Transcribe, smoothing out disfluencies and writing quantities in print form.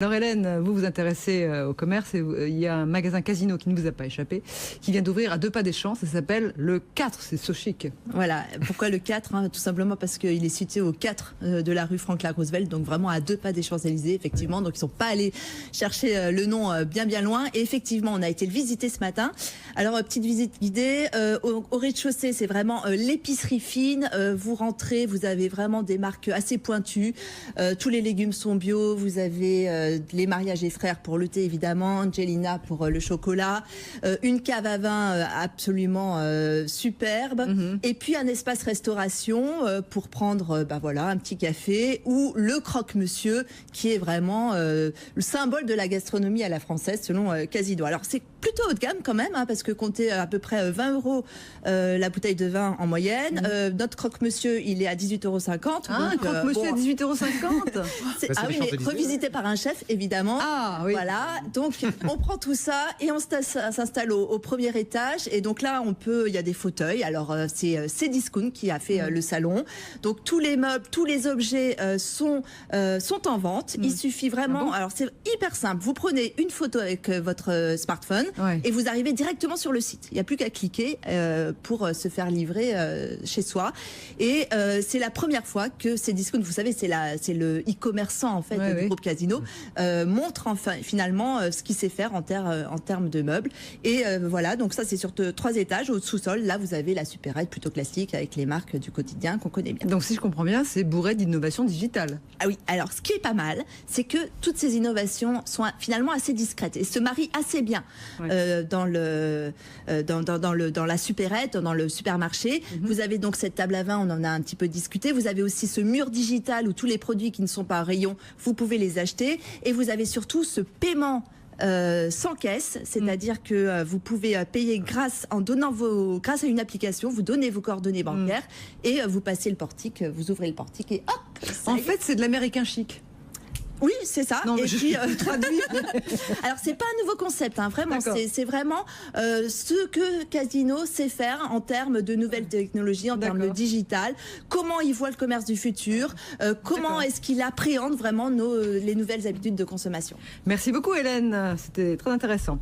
Alors Hélène, vous vous intéressez au commerce et il y a un magasin Casino qui ne vous a pas échappé, qui vient d'ouvrir à 2 pas des Champs, ça s'appelle le 4, c'est so chic. Voilà, pourquoi le 4 tout simplement parce qu'il est situé au 4 de la rue Franklin Roosevelt, donc vraiment à 2 pas des Champs-Élysées, effectivement, donc ils ne sont pas allés chercher le nom bien loin, et effectivement on a été le visiter ce matin. Alors petite visite guidée, au rez-de-chaussée c'est vraiment l'épicerie fine, vous rentrez, vous avez vraiment des marques assez pointues, tous les légumes sont bio, vous avez les mariages des frères pour le thé évidemment, Angelina pour le chocolat, une cave à vin absolument superbe, et puis un espace restauration pour prendre voilà, un petit café, ou le croque-monsieur qui est vraiment le symbole de la gastronomie à la française selon Casino. Alors c'est plutôt haut de gamme quand même, parce que comptez à peu près 20 € la bouteille de vin en moyenne. Notre croque-monsieur il est à 18,50 €. Ah, un croque-monsieur à 18,50 €. Ah oui, mais revisité par un chef évidemment. Ah oui. Voilà, donc on prend tout ça et on s'installe au premier étage, et donc là il y a des fauteuils. Alors c'est Cdiscount qui a fait le salon, donc tous les meubles, tous les objets sont en vente. Il suffit vraiment, alors c'est hyper simple, vous prenez une photo avec votre smartphone et vous arrivez directement sur le site, il n'y a plus qu'à cliquer pour se faire livrer chez soi, et c'est la première fois que Cdiscount, vous savez, c'est le e-commerçant en fait du groupe Casino, montre finalement ce qu'il sait faire en termes de meubles. Et voilà, donc ça c'est sur 3 étages. Au sous-sol, là vous avez la supérette plutôt classique avec les marques du quotidien qu'on connaît bien. Donc si je comprends bien, c'est bourré d'innovation digitale. Ah oui, alors ce qui est pas mal, c'est que toutes ces innovations sont finalement assez discrètes et se marient assez bien dans la supérette, dans le supermarché. Vous avez donc cette table à vin, on en a un petit peu discuté. Vous avez aussi ce mur digital où tous les produits qui ne sont pas en rayon, vous pouvez les acheter. Et vous avez surtout ce paiement sans caisse, c'est-à-dire que vous pouvez payer grâce à une application, vous donnez vos coordonnées bancaires et vous passez le portique, vous ouvrez le portique et hop. En fait, c'est de l'américain chic. Oui, c'est ça. Non, mais et puis, traduis. Alors, c'est pas un nouveau concept, vraiment. C'est vraiment ce que Casino sait faire en termes de nouvelles technologies, en termes de digital. Comment il voit le commerce du futur, comment est-ce qu'il appréhende vraiment les nouvelles habitudes de consommation. Merci beaucoup, Hélène. C'était très intéressant.